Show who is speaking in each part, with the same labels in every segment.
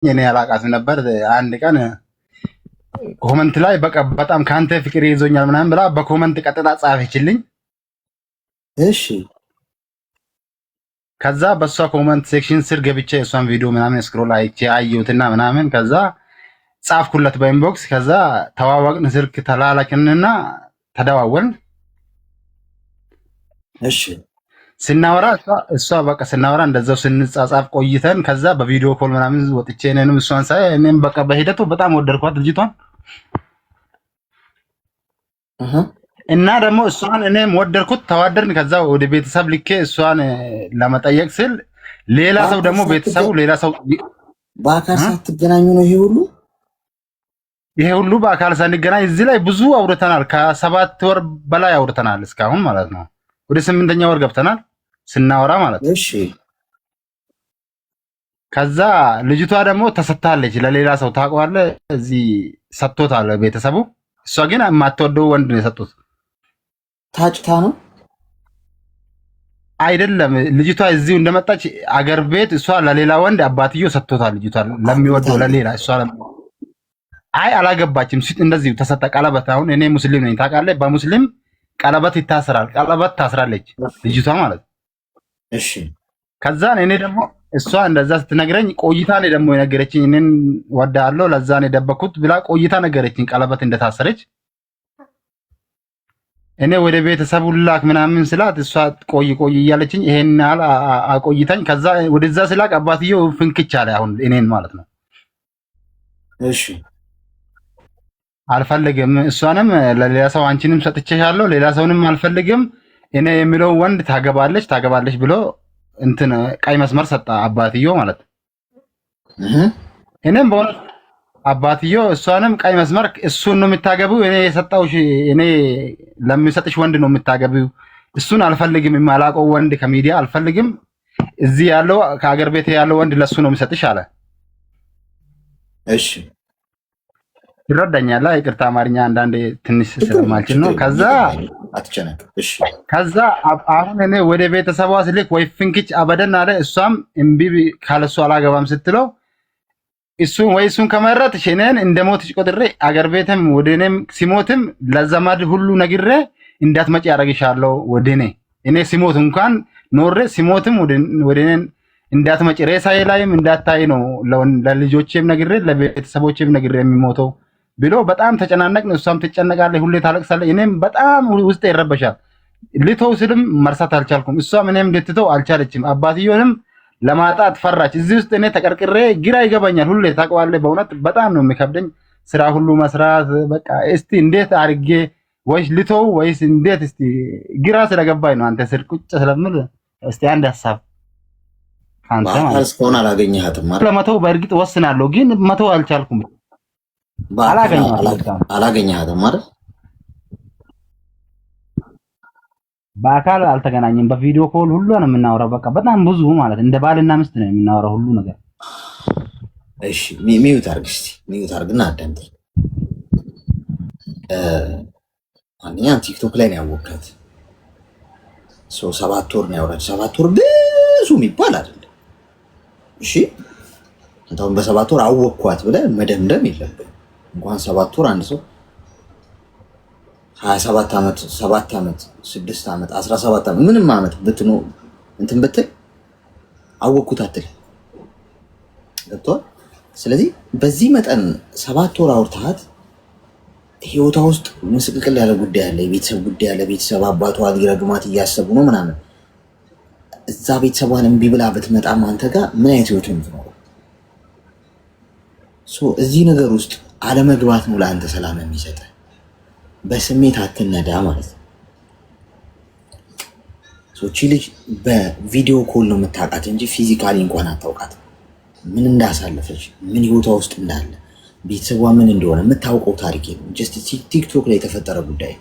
Speaker 1: እኔ ያላቃትም ነበር። አንድ ቀን ኮመንት ላይ በቃ በጣም ካንተ ፍቅር ይዞኛል ምናምን ብላ በኮመንት ቀጥታ ጻፈችልኝ።
Speaker 2: እሺ
Speaker 1: ከዛ በሷ ኮመንት ሴክሽን ስር ገብቼ እሷን ቪዲዮ ምናምን ስክሮል አይቼ አየሁትና ምናምን ከዛ ጻፍኩለት በኢንቦክስ። ከዛ ተዋወቅን፣ ስልክ ተላላክንና ተደዋወልን።
Speaker 2: እሺ
Speaker 1: ስናወራ እሷ በቃ ስናወራ እንደዛው ስንጻጻፍ ቆይተን ከዛ በቪዲዮ ኮል ምናምን ወጥቼ እኔንም እሷን ሳይ እኔም በቃ በሂደቱ በጣም ወደድኳት ልጅቷን እና ደግሞ እሷን እኔም ወደድኩት፣ ተዋደርን። ከዛ ወደ ቤተሰብ ልኬ እሷን ለመጠየቅ ስል ሌላ ሰው ደግሞ ቤተሰቡ ሌላ ሰው
Speaker 2: በአካል ሳትገናኙ ነው
Speaker 1: ይሄ ሁሉ በአካል ሳንገናኝ እዚህ ላይ ብዙ አውርተናል። ከ7 ወር በላይ አውርተናል እስካሁን ማለት ነው። ወደ 8ኛ ወር ገብተናል ስናወራ ማለት ነው።
Speaker 2: እሺ
Speaker 1: ከዛ ልጅቷ ደግሞ ተሰጥታለች ለሌላ ሰው ታውቀዋለህ፣ እዚህ ሰጥቶታል ቤተሰቡ። እሷ ግን የማትወደው ወንድ ነው የሰጡት።
Speaker 2: ታጭታ ነው
Speaker 1: አይደለም። ልጅቷ እዚሁ እንደመጣች አገር ቤት እሷ ለሌላ ወንድ አባትዮ ሰጥቶታል። ልጅቷ ለሚወደው ለሌላ እሷ አይ አላገባችም። እንደዚሁ ተሰጠ ቀለበት። አሁን እኔ ሙስሊም ነኝ ታውቃለህ፣ በሙስሊም ቀለበት ይታሰራል። ቀለበት ታስራለች ልጅቷ ማለት።
Speaker 2: እሺ
Speaker 1: ከዛ እኔ ደግሞ እሷ እንደዛ ስትነግረኝ ቆይታ ነው ደግሞ የነገረችኝ። እኔን ወዳለሁ ለዛ ነው የደበኩት ብላ ቆይታ ነገረችኝ ቀለበት እንደታሰረች። እኔ ወደ ቤተሰቡ ላክ ምናምን ስላት እሷ ቆይ እያለችኝ ይሄን ያህል አቆይታኝ። ከዛ ወደዛ ስላክ አባትየው ፍንክች አለ አሁን እኔን ማለት ነው።
Speaker 2: እሺ
Speaker 1: አልፈልግም፣ እሷንም ለሌላ ሰው አንቺንም ሰጥቼሻለሁ፣ ሌላ ሰውንም አልፈልግም፣ እኔ የሚለው ወንድ ታገባለች ብሎ እንትን ቀይ መስመር ሰጣ አባትየው ማለት ነው። እኔም በእውነት አባትየው እሷንም ቀይ መስመር እሱን ነው የምታገቢው፣ እኔ የሰጣውሽ እኔ ለሚሰጥሽ ወንድ ነው የምታገቢው፣ እሱን አልፈልግም፣ የማላውቀው ወንድ ከሚዲያ አልፈልግም፣ እዚህ ያለው ከአገር ቤት ያለው ወንድ ለሱ ነው የሚሰጥሽ አለ።
Speaker 2: እሺ
Speaker 1: ይረዳኛል። ይቅርታ አማርኛ አንዳንዴ ትንሽ ስለማልችል ነው። ከዛ አሁን እኔ ወደ ቤተሰቧ ስልክ ወይ ፍንክች አበደን አለ። እሷም እምቢ ካለሱ አላገባም ስትለው እሱን ከመረጥሽ እኔን እንደሞትሽ ቆጥሬ አገር ቤትም ወደ እኔም ሲሞትም ለዘመድ ሁሉ ነግሬ እንዳትመጪ ያደርግሻለሁ። ወደ እኔ ሲሞት እንኳን ኖሬ ሲሞትም ወደ እኔን እንዳትመጪ ሬሳዬ ላይም እንዳታይ ነው ለልጆቼም ነግሬ ለቤተሰቦቼም ነግሬ የሚሞተው ብሎ በጣም ተጨናነቅን። እሷም ትጨነቃለች፣ ሁሌ ታለቅሳለች። እኔም በጣም ውስጤ ይረበሻል። ልተው ስልም መርሳት አልቻልኩም። እሷም እኔም ልትተው አልቻለችም። አባትዮንም ለማጣት ፈራች። እዚህ ውስጥ እኔ ተቀርቅሬ ግራ ይገባኛል። ሁሌ ታውቀዋለህ፣ በእውነት በጣም ነው የሚከብደኝ ስራ ሁሉ መስራት። በቃ እስቲ እንዴት አድርጌ ወይስ ልተው ወይስ እንዴት እስቲ ግራ ስለገባኝ ነው አንተ ስር ቁጭ ስለምል እስቲ አንድ ሀሳብ ካንተ ማለት
Speaker 2: እስካሁን አላገኘሃትም ማለት
Speaker 1: ለመተው በእርግጥ ወስናለሁ፣ ግን መተው አልቻልኩም።
Speaker 2: አላገኘሃትም ማለት
Speaker 1: በአካል አልተገናኘም። በቪዲዮ ኮል ሁሉ ነው የምናወራው። በቃ በጣም ብዙ ማለት እንደ ባልና ሚስት ነው የምናወራው ሁሉ ነገር።
Speaker 2: እሺ ሚዩት አድርግ እስቲ፣ ሚዩት አድርግና አዳምጠኝ። አንደኛ ቲክቶክ ላይ ነው ያወቅሃት። 7 ወር ነው ያወራች። 7 ወር ብዙ የሚባል አይደለም። እሺ እንታውን በ7 ወር አወቅኳት ብለህ መደምደም የለብህም። እንኳን 7 ወር አንድ ሰው 27 ዓመት 7 ዓመት 6 ዓመት 17 ዓመት ምንም ዓመት ብትኖ እንትን ብትል አወቅኩት አትል ገብቶሃል። ስለዚህ በዚህ መጠን 7 ወር አውርታት ህይወቷ ውስጥ ምስቅልቅል ያለ ጉዳይ አለ፣ የቤተሰብ ጉዳይ አለ። ቤተሰብ አባቷ ሊረግማት እያሰቡ ነው ምናምን። እዛ ቤተሰቧን እምቢ ብላ ብትመጣም አንተ ጋር ምን አይነት ህይወት ነው የምትኖረው? እዚህ ነገር ውስጥ አለመግባት ነው ለአንተ ሰላም የሚሰጥህ። በስሜት አትነዳ ማለት ነው። እቺ ልጅ በቪዲዮ ኮል ነው የምታውቃት እንጂ ፊዚካሊ እንኳን አታውቃት። ምን እንዳሳለፈች፣ ምን ህይወቷ ውስጥ እንዳለ፣ ቤተሰቧ ምን እንደሆነ የምታውቀው ታሪክ ነው። ጀስት ቲክቶክ ላይ የተፈጠረ ጉዳይ።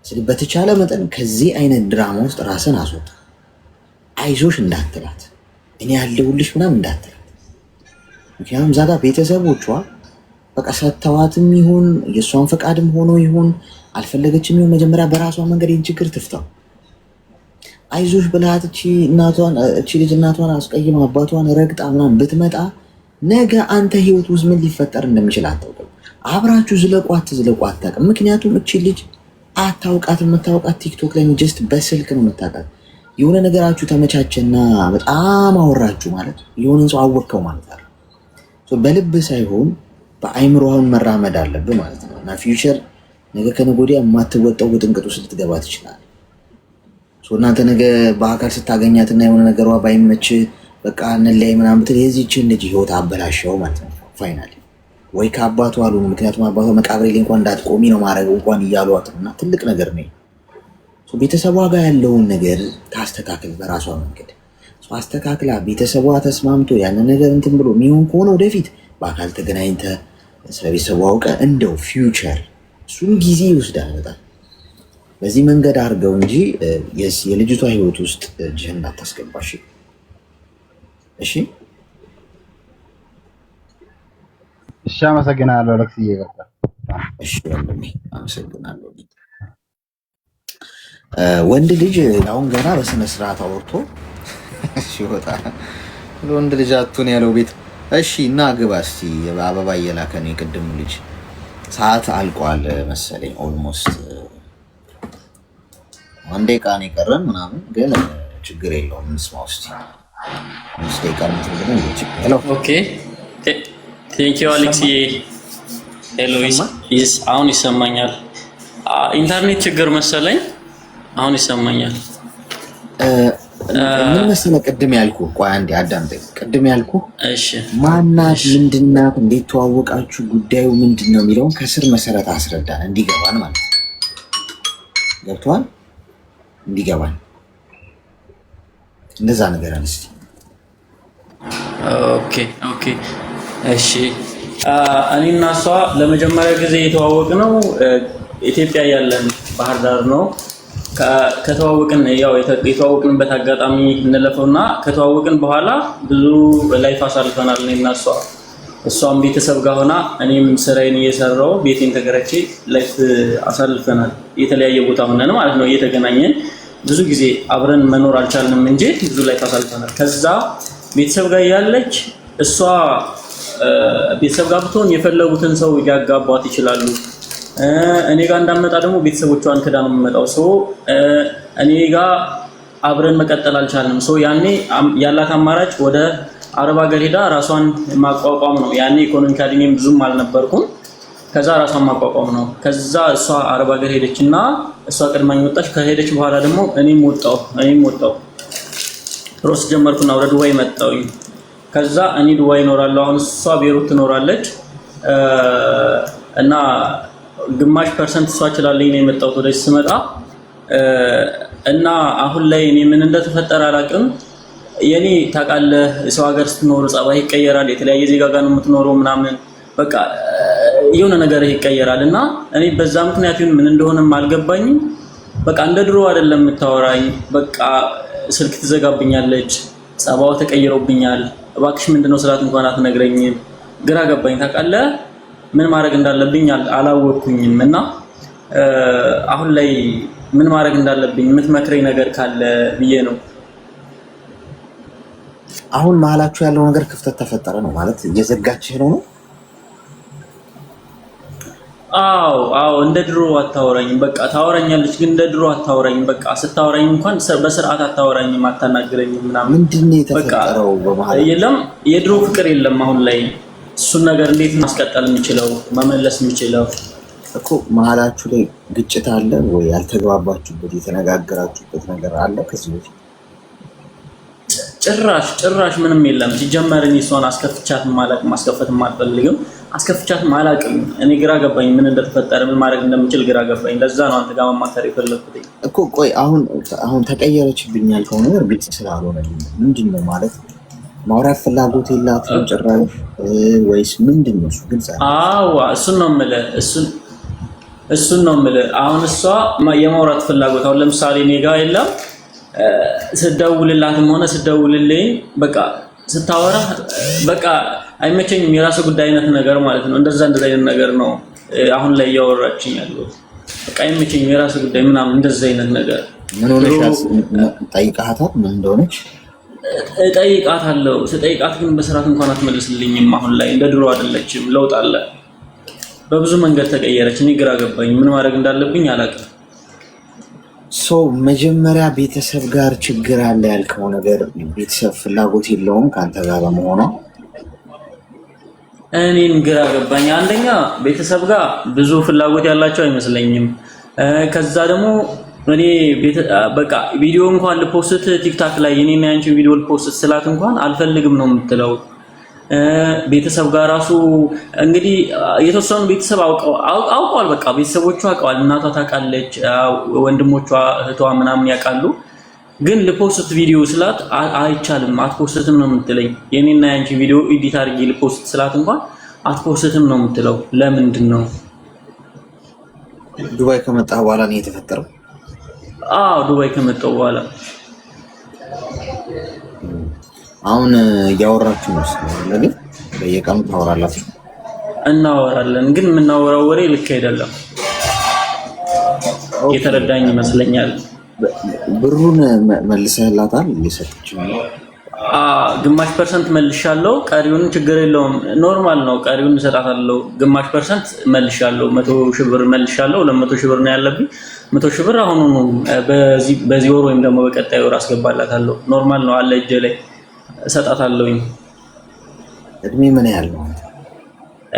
Speaker 2: ስለዚህ በተቻለ መጠን ከዚህ አይነት ድራማ ውስጥ ራስን አስወጣ። አይዞሽ እንዳትላት፣ እኔ ያለሁልሽ ምናምን እንዳትላት። ምክንያቱም ዛጋ ቤተሰቦቿ በቃ ሰተዋትም ይሁን የእሷን ፈቃድም ሆኖ ይሁን አልፈለገችም ይሁን መጀመሪያ በራሷ መንገድ ይህን ችግር ትፍታው። አይዞሽ ብላት እቺ ልጅ እናቷን አስቀይማ አባቷን ረግጣ ምናምን ብትመጣ ነገ አንተ ህይወት ውስጥ ምን ሊፈጠር እንደሚችል አታውቅም። አብራችሁ ዝለቁ አትዝለቁ አታውቅም። ምክንያቱም እቺ ልጅ አታውቃት። የምታውቃት ቲክቶክ ላይ ጀስት በስልክ ነው የምታውቃት። የሆነ ነገራችሁ ተመቻቸና በጣም አወራችሁ ማለት የሆነን ሰው አወቅከው ማለት አለ። በልብ ሳይሆን በአይምሮህን መራመድ አለብህ ማለት ነው። እና ፊውቸር ነገ ከነገ ወዲያ የማትወጣው ውጥንቅጥ ውስጥ ልትገባ ትችላለህ። እናንተ ነገ በአካል ስታገኛትና የሆነ ነገሯ ባይመች በቃ እንለያይ ምናምን ብትል የዚህችን ልጅ ህይወት አበላሸው ማለት ነው። ፋይናሊ ወይ ከአባቷ አሉ። ምክንያቱም አባቷ መቃብሬ ላይ እንኳን እንዳትቆሚ ነው ማድረግ እንኳን እያሏት ነው። እና ትልቅ ነገር ነው። ቤተሰቧ ጋር ያለውን ነገር ታስተካክል በራሷ መንገድ አስተካክላ ቤተሰቧ ተስማምቶ ያንን ነገር እንትን ብሎ የሚሆን ከሆነ ወደፊት በአካል ተገናኝተ ስለ ቤተሰቧ አውቀ እንደው ፊውቸር እሱን ጊዜ ይወስዳል በጣም በዚህ መንገድ አድርገው እንጂ የልጅቷ ህይወት ውስጥ እጅህን እንዳታስገባሽ። እሺ
Speaker 1: እሺ፣ አመሰግናለሁ ለክስዬ።
Speaker 2: እሺ ወንድሜ አመሰግናለሁ። ወንድ ልጅ አሁን ገና በስነ ስርዓት አውርቶ ሲወጣ ወንድ ልጅ አቱን ያለው ቤት እሺ እና ግባ እስቲ አበባ እየላከ ነው የቅድሙ ልጅ። ሰዓት አልቋል መሰለኝ ኦልሞስት አንዴ ቃን ይቀረን ምናምን ግን ችግር የለውም። እንስማው እስቲ እስቲ ቃን ትልገን ችግር ሄሎ
Speaker 3: ኦኬ ቴንክ ዩ አሌክስ። ሄሎ ይስ አሁን ይሰማኛል። ኢንተርኔት ችግር መሰለኝ አሁን ይሰማኛል።
Speaker 2: ምን መሰለህ ቅድም ያልኩ ቆይ አንዴ አዳምጠኝ። ቅድም ያልኩ
Speaker 3: እሺ
Speaker 2: ማናት ምንድናት እንዴት ተዋወቃችሁ ጉዳዩ ምንድነው የሚለውን ከስር መሰረት አስረዳን እንዲገባን ማለት ነው። ገብቶሃል? እንዲገባን እንደዛ ነገር አንስቲ።
Speaker 3: ኦኬ እሺ። እኔና እሷ ለመጀመሪያ ጊዜ የተዋወቅነው ኢትዮጵያ ያለን ባህር ዳር ነው። ከተዋወቅን ያው የተዋወቅንበት አጋጣሚ እንለፈውና ከተዋወቅን በኋላ ብዙ ላይፍ አሳልፈናል እኔና እሷ። እሷም ቤተሰብ ጋር ሆና እኔም ስራዬን እየሰራው ቤቴን ተከራይቼ ላይፍ አሳልፈናል። የተለያየ ቦታ ሆነን ማለት ነው እየተገናኘን ብዙ ጊዜ አብረን መኖር አልቻልንም እንጂ ብዙ ላይፍ አሳልፈናል። ከዛ ቤተሰብ ጋር ያለች እሷ ቤተሰብ ጋር ብትሆን የፈለጉትን ሰው ሊያጋቧት ይችላሉ። እኔ ጋር እንዳመጣ ደግሞ ቤተሰቦቿን ክዳ ነው የምመጣው። እኔ ጋር አብረን መቀጠል አልቻልንም። ያኔ ያላት አማራጭ ወደ አረብ ሀገር ሄዳ ራሷን ማቋቋም ነው። ያኔ ኢኮኖሚካሊ እኔም ብዙም አልነበርኩም። ከዛ ራሷን ማቋቋም ነው። ከዛ እሷ አረብ ሀገር ሄደችና እሷ ቀድማኝ ወጣች። ከሄደች በኋላ ደግሞ እኔም ወጣሁ ፕሮሰስ ጀመርኩና ወደ ዱባይ መጣሁኝ። ከዛ እኔ ዱባይ እኖራለሁ። አሁን እሷ ቤሩት ትኖራለች እና ግማሽ ፐርሰንት እሷ ችላለኝ ነው የመጣሁት ወደዚህ ስመጣ እና አሁን ላይ እኔ ምን እንደተፈጠረ አላውቅም። የኔ ታውቃለህ ሰው ሀገር ስትኖር ጸባይ ይቀየራል። የተለያየ ዜጋ ጋር ነው የምትኖረው ምናምን በቃ የሆነ ነገር ይቀየራል እና እኔ በዛ ምክንያት ምን እንደሆነም አልገባኝም። በቃ እንደ ድሮ አይደለም የምታወራኝ። በቃ ስልክ ትዘጋብኛለች፣ ጸባዋ ተቀይሮብኛል። እባክሽ ምንድነው ስላት እንኳን አትነግረኝም። ግራ ገባኝ። ታውቃለህ ምን ማድረግ እንዳለብኝ አላወቅኩኝም እና አሁን ላይ ምን ማድረግ እንዳለብኝ የምትመክረኝ ነገር ካለ ብዬ ነው።
Speaker 2: አሁን መሀላችሁ ያለው ነገር ክፍተት ተፈጠረ ነው ማለት እየዘጋችህ ነው?
Speaker 3: አዎ እንደ ድሮ አታወራኝም። በቃ ታወራኛለች ግን እንደ ድሮ አታወራኝም። በቃ ስታወራኝ እንኳን በስርዓት አታወራኝም፣ አታናግረኝም ምናምን።
Speaker 2: ምንድነው የተፈጠረው በመሀል?
Speaker 3: የለም የድሮ ፍቅር የለም አሁን ላይ። እሱን ነገር እንዴት ማስቀጠል የምችለው መመለስ የምችለው
Speaker 2: እኮ መሀላችሁ ላይ ግጭት አለ ወይ? ያልተግባባችሁበት የተነጋገራችሁበት ነገር አለ ከዚህ በፊት?
Speaker 3: ጭራሽ ምንም የለም። ሲጀመር እኔ እሷን አስከፍቻትም አላውቅም፣ ማስከፈትም አልፈልግም፣ አስከፍቻትም አላውቅም። እኔ ግራ ገባኝ፣ ምን እንደተፈጠረ ምን ማድረግ እንደምችል ግራ ገባኝ። ለዛ ነው አንተ ጋር መማከር የፈለኩት
Speaker 2: እኮ። ቆይ አሁን ተቀየረችብኝ ያልከው ነገር ግልጽ ስላልሆነልኝ ምንድን ነው ማለት? ማውራት ፍላጎት የላትም ጭራሽ ወይስ ምንድን ነው? እሱ ግልጽ አይደለም። እሱን ነው የምልህ። አሁን እሷ የማውራት ፍላጎት አሁን ለምሳሌ እኔ ጋር የለም። ስደውልላትም ሆነ ስደውልልኝ በቃ ስታወራ በቃ አይመቸኝም። የራሱ ጉዳይ አይነት ነገር ማለት ነው። እንደዛ አይነት ነገር ነው አሁን ላይ እያወራችኝ ያለው።
Speaker 3: በቃ አይመቸኝም የራስ ጉዳይ ምናምን እንደዛ አይነት ነገር
Speaker 2: ምን ሆነሽ ጠይቃታል ምን እንደሆነች
Speaker 3: እጠይቃታለሁ ስጠይቃት ግን በስርዓት እንኳን አትመልስልኝም አሁን ላይ እንደ ድሮ አይደለችም ለውጥ አለ በብዙ መንገድ ተቀየረች እኔ ግራ ገባኝ ምን ማድረግ እንዳለብኝ አላውቅም
Speaker 2: መጀመሪያ ቤተሰብ ጋር ችግር አለ ያልከው ነገር ቤተሰብ ፍላጎት የለውም ካንተ ጋር በመሆኑ
Speaker 3: እኔን ግራ ገባኝ አንደኛ ቤተሰብ ጋር ብዙ ፍላጎት ያላቸው አይመስለኝም ከዛ ደግሞ እኔ በቃ ቪዲዮ እንኳን ልፖስት ቲክታክ ላይ የኔና ያንቺን ቪዲዮ ልፖስት ስላት እንኳን አልፈልግም ነው የምትለው ቤተሰብ ጋር ራሱ እንግዲህ የተወሰኑ ቤተሰብ አውቀዋል በቃ ቤተሰቦቿ አውቀዋል እናቷ ታውቃለች ወንድሞቿ እህቷ ምናምን ያውቃሉ ግን ልፖስት ቪዲዮ ስላት አይቻልም አትፖስትም ነው የምትለኝ የኔና ያንቺ ቪዲዮ ኤዲት አድርጌ ልፖስት ስላት እንኳን አትፖስትም ነው የምትለው ለምንድን ነው
Speaker 2: ዱባይ ከመጣ በኋላ ነው የተፈጠረው
Speaker 3: ዱባይ ከመጣው በኋላ
Speaker 2: አሁን ያወራችሁ ነው ስለዚህ በየቀኑ ታወራላችሁ
Speaker 3: እናወራለን ግን የምናወራው ወሬ ልክ አይደለም የተረዳኝ ይመስለኛል
Speaker 2: ብሩን መልሰህላታል እየሰጠችው
Speaker 3: ግማሽ ፐርሰንት መልሻለሁ ቀሪውን ችግር የለውም ኖርማል ነው ቀሪውን እሰጣታለሁ ግማሽ ፐርሰንት መልሻለሁ 100,000 ብር መልሻለሁ 200,000 ብር ነው ያለብኝ 100,000 ብር አሁን ነው በዚህ ወር ወይም ደግሞ በቀጣይ ወር አስገባላታለሁ ኖርማል ነው አለ እጄ ላይ እሰጣታለሁኝ
Speaker 2: እድሜ ምን ያህል ነው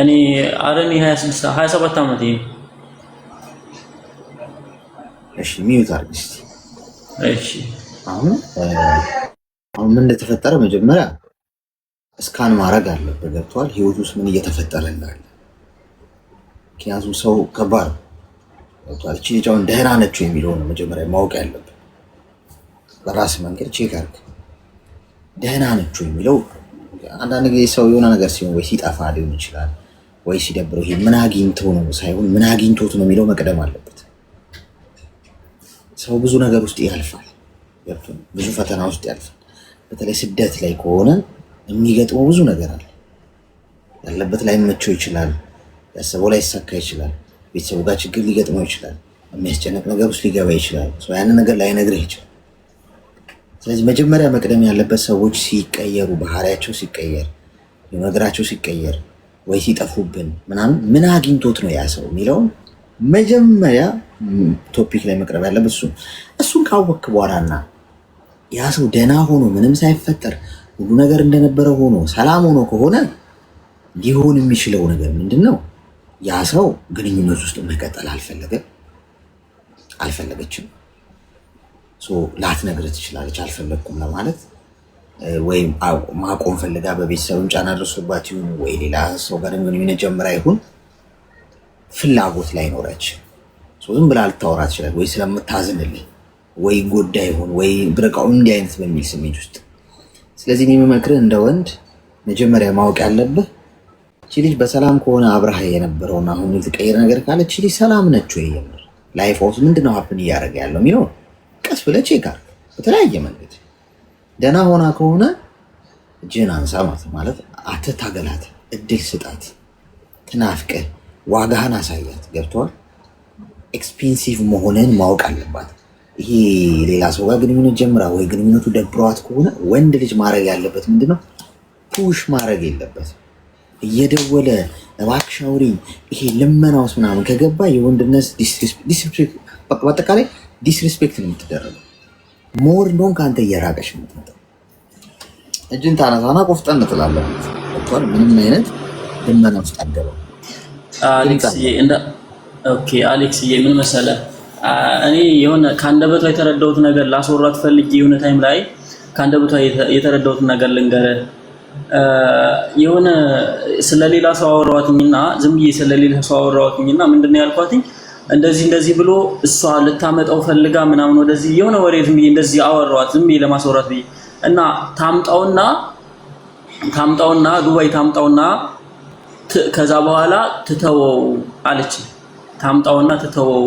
Speaker 3: እኔ አረኒ 27 ዓመት ይሄ
Speaker 2: እሺ ሚዩት አርግስ
Speaker 3: እሺ
Speaker 2: አሁን ምን እንደተፈጠረ መጀመሪያ ስካን ማድረግ አለበት ገብቷል ህይወት ውስጥ ምን እየተፈጠረ እንዳለ ምክንያቱም ሰው ከባድ ገብቷል እቺ ልጅ አሁን ደህና ነች የሚለው ነው መጀመሪያ ማወቅ ያለበት በራስ መንገድ ቼክ አድርግ ደህና ነች የሚለው አንዳንድ ጊዜ ሰው የሆነ ነገር ሲሆን ወይ ሲጠፋ ሊሆን ይችላል ወይ ሲደብረው ይሄ ምን አግኝቶ ነው ሳይሆን ምን አግኝቶት ነው የሚለው መቅደም አለበት ሰው ብዙ ነገር ውስጥ ያልፋል ብዙ ፈተና ውስጥ ያልፋል በተለይ ስደት ላይ ከሆነ የሚገጥመው ብዙ ነገር አለ ያለበት ላይ መቸው ይችላል ያሰበው ላይ ይሳካ ይችላል ቤተሰቡ ጋር ችግር ሊገጥመው ይችላል የሚያስጨንቅ ነገር ውስጥ ሊገባ ይችላል ሰው ያንን ነገር ላይ ነግርህ ይችላል ስለዚህ መጀመሪያ መቅደም ያለበት ሰዎች ሲቀየሩ ባህሪያቸው ሲቀየር የነገራቸው ሲቀየር ወይ ሲጠፉብን ምናምን ምን አግኝቶት ነው ያ ሰው የሚለው መጀመሪያ ቶፒክ ላይ መቅረብ ያለበት እሱን ካወቅክ በኋላና ያ ሰው ደህና ሆኖ ምንም ሳይፈጠር ሁሉ ነገር እንደነበረ ሆኖ ሰላም ሆኖ ከሆነ ሊሆን የሚችለው ነገር ምንድነው ያ ሰው ግንኙነት ውስጥ መቀጠል አልፈለገችም ላትነግርህ ትችላለች አልፈለኩም ለማለት ወይ ማቆም ፈልጋ በቤተሰብም ጫና ደርሶባት ይሁን ወይ ሌላ ሰው ጋር ግንኙነት ጀምራ ይሁን ፍላጎት ላይ ኖረች ዝም ብላ ልታወራ ትችላለች ወይ ስለምታዝንልህ ወይ ጉዳይ ይሁን ወይ ብረቃው እንዲህ አይነት በሚል ስሜት ውስጥ ስለዚህ እኔ የምመክርህ እንደ ወንድ መጀመሪያ ማወቅ ያለብህ እቺ ልጅ በሰላም ከሆነ አብረሃ የነበረውና አሁን የተቀየረ ነገር ካለ እቺ ልጅ ሰላም ነች ወይ የምር ላይፍ ውስጥ ምንድነው ሀፕን እያደረገ ያለው የሚለው ቀስ ብለህ ቼክ አድርግ በተለያየ መንገድ ደህና ሆና ከሆነ እጅህን አንሳ ማለት አትታገላት እድል ስጣት ትናፍቅህ ዋጋህን አሳያት ገብቶሃል ኤክስፔንሲቭ መሆንን ማወቅ አለባት ይሄ ሌላ ሰው ጋር ግንኙነት ጀምራ ወይ ግንኙነቱ ደብሯት ከሆነ ወንድ ልጅ ማድረግ ያለበት ምንድነው ፑሽ ማድረግ የለበት እየደወለ እባክሽ አውሪኝ ይሄ ልመናውስ ምናምን ከገባ የወንድነት ዲስሪስፔክት በአጠቃላይ ዲስሪስፔክት ነው የምትደረገው ሞር እንደሆን ከአንተ እየራቀሽ የምትመጣው እጅን ታነሳና ቆፍጠን ትላለህ ምንም አይነት ልመና ውስጥ አትገባም
Speaker 3: አሌክስዬ ምን መሰለህ እኔ የሆነ ከአንደበቷ የተረዳሁት ነገር ላስወራት ፈልጌ የሆነ ታይም ላይ ከአንደበቷ የተረዳሁት ነገር ልንገርህ የሆነ ስለሌላ ሰው አወራኋትኝና ዝም ብዬ ስለሌላ ሰው አወራኋትኝና ምንድነው ያልኳትኝ እንደዚህ ብሎ እሷ ልታመጣው ፈልጋ ምናምን ወደዚህ የሆነ ወሬ ዝም ብዬ እንደዚህ አወራኋት ዝም ብዬ ለማስወራት ብዬ እና ታምጣውና ዱባይ ታምጣውና ከዛ በኋላ ትተወው አለች ታምጣውና ትተወው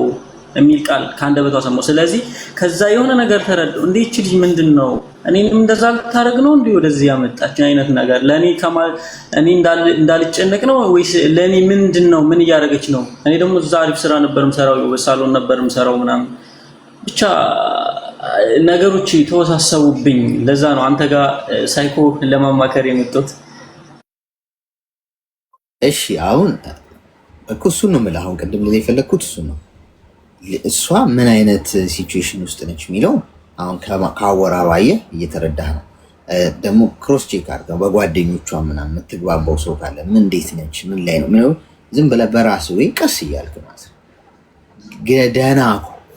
Speaker 3: የሚል ቃል ከአንደበቷ ሰማሁ። ስለዚህ ከዛ የሆነ ነገር ተረዳሁ። እንዴ እቺ ልጅ ምንድነው እኔንም እንደዛ ልታረግ ነው እንዴ ወደዚህ ያመጣችኝ አይነት ነገር ለኔ እኔ እንዳልጨነቅ ነው ወይስ ለኔ ምንድነው ምን እያደረገች ነው? እኔ ደግሞ እዛ አሪፍ ስራ ነበር የምሰራው፣ በሳሎን ነበር የምሰራው ምናምን ብቻ ነገሮች ተወሳሰቡብኝ። ለዛ ነው አንተ ጋር ሳይኮ ለማማከር የመጣሁት።
Speaker 2: እሺ አሁን እኮ እሱን ነው የምልህ። አሁን ቅድም ላይ የፈለግኩት እሱ ነው። እሷ ምን አይነት ሲቹዌሽን ውስጥ ነች የሚለው አሁን ከአወራባየ እየተረዳህ ነው። ደግሞ ክሮስ ቼክ አድርገው በጓደኞቿ ምናምን የምትግባባው ሰው ካለ ምን እንዴት ነች ምን ላይ ነው ምነው ዝም ብለህ በራስህ ወይ ቀስ እያልክ ማለት ነው። ገደና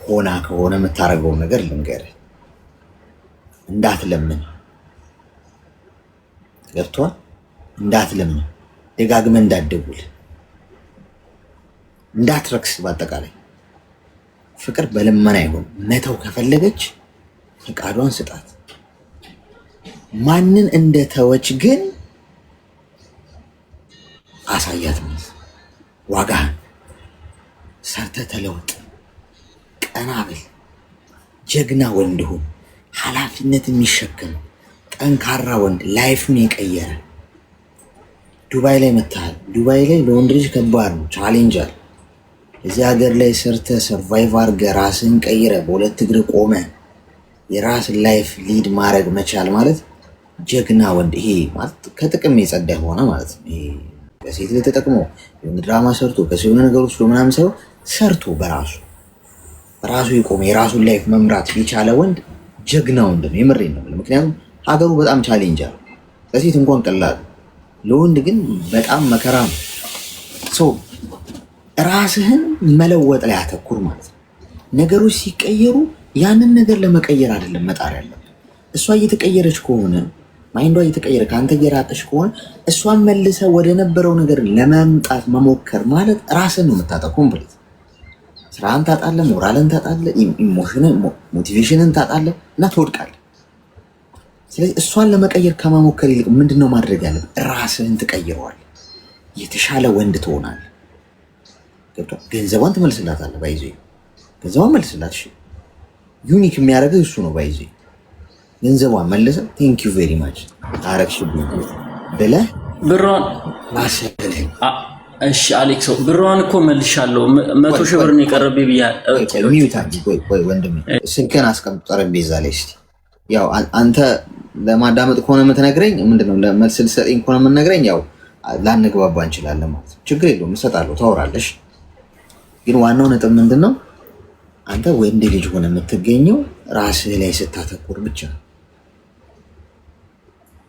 Speaker 2: ሆና ከሆነ የምታደርገው ነገር ልንገርህ፣ እንዳትለምን ገብቶሃል? እንዳትለምን፣ ደጋግመህ እንዳትደውል፣ እንዳትረክስ። በአጠቃላይ ፍቅር በልመና አይሆን። መተው ከፈለገች ፈቃዷን ስጣት። ማንን እንደተወች ግን አሳያት። ዋጋህን ሰርተህ ተለውጥ። ቀና ብል። ጀግና ወንድ ሁን። ኃላፊነት የሚሸከም ጠንካራ ወንድ፣ ላይፉን የቀየረ። ዱባይ ላይ መታሃል። ዱባይ ላይ ለወንድ ልጅ ከባድ ነው፣ ቻሌንጅ አለ። እዚህ ሀገር ላይ ሰርተህ ሰርቫይቭ አድርገህ ራስህን ቀይረህ በሁለት እግር ቆመህ የራስን ላይፍ ሊድ ማድረግ መቻል ማለት ጀግና ወንድ። ይሄ ማለት ከጥቅም የጸዳ ሆነ ማለት ነው። ይሄ ከሴት ላይ ተጠቅሞ የሆነ ድራማ ሰርቶ ከሰው የሆነ ነገር ውስጥ ምናምን ሳይሆን ሰርቶ በራሱ የቆመ የራሱን ላይፍ መምራት የቻለ ወንድ ጀግና ወንድ ነው። የምሬን ነው። ምክንያቱም ሀገሩ በጣም ቻሌንጅ አለው። ለሴት እንኳን ቀላል፣ ለወንድ ግን በጣም መከራ ነው። ሰው ራስህን መለወጥ ላይ አተኩር ማለት ነው። ነገሮች ሲቀየሩ ያንን ነገር ለመቀየር አይደለም መጣር ያለብን። እሷ እየተቀየረች ከሆነ ማይንዷ እየተቀየረ ከአንተ እየራቀች ከሆነ እሷን መልሰ ወደ ነበረው ነገር ለመምጣት መሞከር ማለት ራስን ነው የምታጣው። ኮምፕሊት ስራን ታጣለ፣ ሞራልን ታጣለ፣ ኢሞሽንን ሞቲቬሽንን ታጣለ እና ትወድቃለህ። ስለዚህ እሷን ለመቀየር ከመሞከር ይልቅ ምንድነው ማድረግ ያለብን? ራስህን ትቀይረዋለህ። የተሻለ ወንድ ትሆናለህ። ገንዘቧን ትመልስላታለህ። ባይዞ ገንዘቧን መልስላት። እሺ ዩኒክ የሚያደርገው እሱ ነው። ባይዞ ገንዘቧን መልሰ ቴንክ ዩ ቬሪ ማች አረግሽብኝ ብለህ
Speaker 3: ብሯን
Speaker 2: ማሰብልህ።
Speaker 3: እሺ አሌክሶ ብሯን እኮ መልሻለሁ። 100 ሺህ ብር ነው የቀረብኝ ብያለሁ።
Speaker 2: ወይ ወንድሜ ስልክህን አስቀምጥ ጠረጴዛ ላይ እስኪ። ያው አንተ ለማዳመጥ ከሆነ የምትነግረኝ ምንድነው ለመልስ ልሰጠኝ ከሆነ የምትነግረኝ ያው ላንግባባ እንችላለን ማለት ነው። ችግር የለውም እሰጣለሁ፣ ታወራለሽ። ግን ዋናው ነጥብ ምንድነው? አንተ ወንድ ልጅ ሆነ የምትገኘው ራስህ ላይ ስታተኩር ብቻ ነው።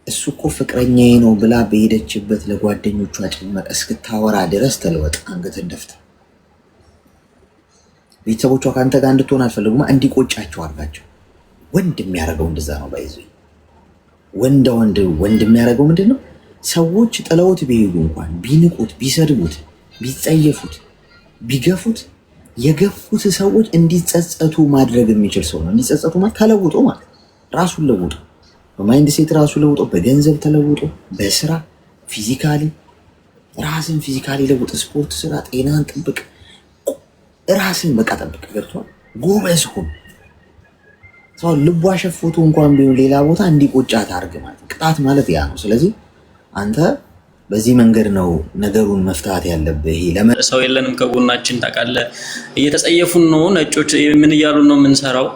Speaker 2: እሱ እኮ ፍቅረኛዬ ነው ብላ በሄደችበት ለጓደኞቿ ጭምር እስክታወራ ድረስ ተለወጥ። አንገትን ደፍተህ ቤተሰቦቿ ከአንተ ጋር እንድትሆን አልፈልጉማ፣ እንዲቆጫቸው አድርጋቸው። ወንድ የሚያደርገው እንደዛ ነው። ባይዘ ወንድ የሚያደርገው ምንድን ነው? ሰዎች ጥለውት ቢሄዱ እንኳን ቢንቁት፣ ቢሰድቡት፣ ቢጸየፉት፣ ቢገፉት የገፉት ሰዎች እንዲጸጸቱ ማድረግ የሚችል ሰው ነው። እንዲጸጸቱ ማለት ተለውጦ ማለት ራሱን ለውጦ በማይንድ ሴት ራሱ ለውጦ በገንዘብ ተለውጦ በስራ ፊዚካሊ ራስን ፊዚካሊ ለውጥ፣ ስፖርት ስራ፣ ጤናን ጠብቅ፣ ራስን በቃ ጠብቅ። ገብቷል? ጎበዝ ሁን። ሰው ልቧ ሸፎቱ እንኳን ቢሆን ሌላ ቦታ እንዲቆጫት አድርግ ማለት ቅጣት ማለት ያ ነው። ስለዚህ አንተ በዚህ መንገድ ነው ነገሩን መፍታት ያለብህ።
Speaker 3: ሰው የለንም ከጎናችን ታውቃለህ። እየተጸየፉን ነው ነጮች። ምን እያሉ ነው የምንሰራው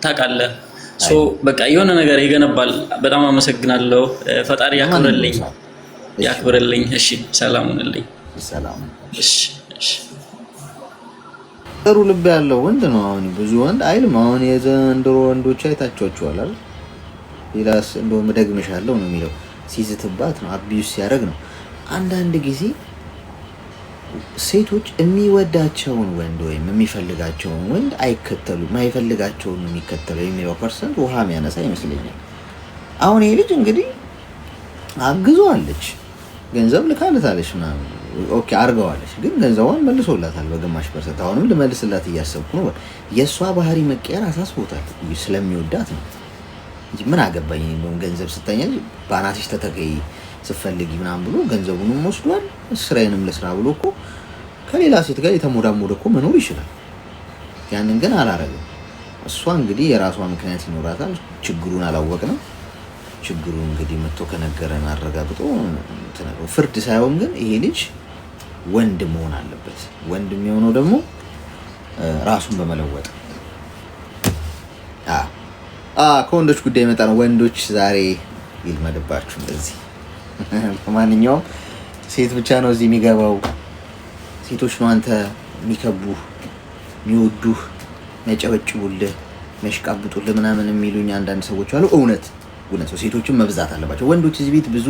Speaker 3: ታውቃለህ። በቃ የሆነ ነገር ይገነባል። በጣም አመሰግናለሁ። ፈጣሪ ያክብርልኝ። እሺ ሰላም ሁንልኝ።
Speaker 2: ሰላም።
Speaker 3: እሺ
Speaker 2: ጥሩ ልብ ያለው ወንድ ነው። አሁን ብዙ ወንድ አይልም። አሁን የዘንድሮ ወንዶች አይታችኋቸዋል አይደል? ሌላስ እንደው መደግምሻለሁ ነው የሚለው። ሲዝትባት ነው፣ አቢዩስ ሲያደርግ ነው። አንዳንድ ጊዜ ሴቶች የሚወዳቸውን ወንድ ወይም የሚፈልጋቸውን ወንድ አይከተሉም፣ የማይፈልጋቸውን የሚከተለው የሚለው ፐርሰንት ውሃ የሚያነሳ ይመስለኛል። አሁን ይሄ ልጅ እንግዲህ አግዘዋለች፣ ገንዘብ ልካልታለች ምናምን ኦኬ አርገዋለች፣ ግን ገንዘቧን መልሶላታል በግማሽ ፐርሰንት። አሁንም ልመልስላት እያሰብኩ ነው። የእሷ ባህሪ መቀየር አሳስቦታል፣ ስለሚወዳት ነው እንጂ ምን አገባኝ እንደውም ገንዘብ ስታኛ ባናትሽ ተተከይ ስትፈልጊ ምናምን ብሎ ገንዘቡንም ወስዷል። ስራዬንም ለስራ ብሎ እኮ ከሌላ ሴት ጋር የተሞዳሞደ እኮ መኖር ይችላል። ያንን ግን አላረገም። እሷ እንግዲህ የራሷ ምክንያት ይኖራታል። ችግሩን አላወቅንም። ችግሩ እንግዲህ መጥቶ ከነገረን አረጋግጦ ፍርድ ሳይሆን ግን ይሄ ልጅ ወንድ መሆን አለበት። ወንድ የሚሆነው ደግሞ ራሱን በመለወጥ ከወንዶች ጉዳይ መጣ ነው። ወንዶች ዛሬ ይልመድባችሁ እንደዚህ። ከማንኛውም ሴት ብቻ ነው እዚህ የሚገባው። ሴቶች ነው አንተ የሚከቡህ፣ የሚወዱህ፣ የሚያጨበጭቡልህ፣ የሚያሽቃብጡልህ ምናምን የሚሉኝ አንዳንድ ሰዎች አሉ። እውነት ነው። ሴቶችን መብዛት አለባቸው። ወንዶች እዚህ ቤት ብዙ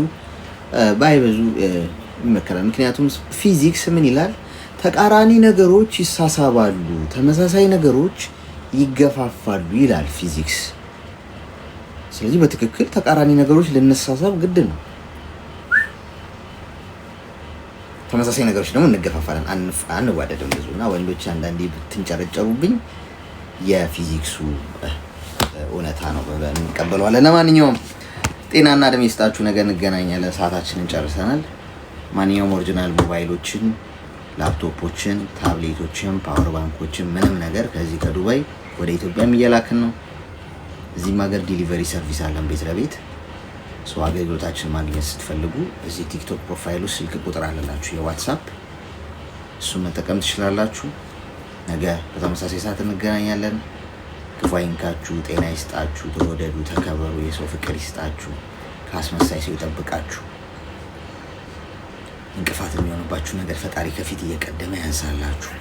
Speaker 2: ባይበዙ ይመከራል። ምክንያቱም ፊዚክስ ምን ይላል? ተቃራኒ ነገሮች ይሳሳባሉ፣ ተመሳሳይ ነገሮች ይገፋፋሉ ይላል ፊዚክስ። ስለዚህ በትክክል ተቃራኒ ነገሮች ልንሳሳብ ግድ ነው። ተመሳሳይ ነገሮች ደግሞ እንገፋፋለን፣ አንዋደድም ብዙ እና ወንዶች አንዳንዴ ብትንጨረጨሩብኝ የፊዚክሱ እውነታ ነው እንቀበለዋለን። ለማንኛውም ጤናና እድሜ ይስጣችሁ። ነገ እንገናኛለን። ሰዓታችንን ጨርሰናል። ማንኛውም ኦሪጂናል ሞባይሎችን፣ ላፕቶፖችን፣ ታብሌቶችን፣ ፓወር ባንኮችን ምንም ነገር ከዚህ ከዱባይ ወደ ኢትዮጵያም እየላክን ነው። እዚህም ሀገር ዲሊቨሪ ሰርቪስ አለን ቤት ለቤት። ሰው አገልግሎታችን ማግኘት ስትፈልጉ እዚህ ቲክቶክ ፕሮፋይል ውስጥ ስልክ ቁጥር አለላችሁ የዋትሳፕ፣ እሱን መጠቀም ትችላላችሁ። ነገ በተመሳሳይ ሰዓት እንገናኛለን። ክፉ አይንካችሁ፣ ጤና ይስጣችሁ፣ ተወደዱ፣ ተከበሩ፣ የሰው ፍቅር ይስጣችሁ፣ ከአስመሳይ ሰው ይጠብቃችሁ። እንቅፋት የሚሆንባችሁ ነገር ፈጣሪ ከፊት እየቀደመ ያንሳላችሁ።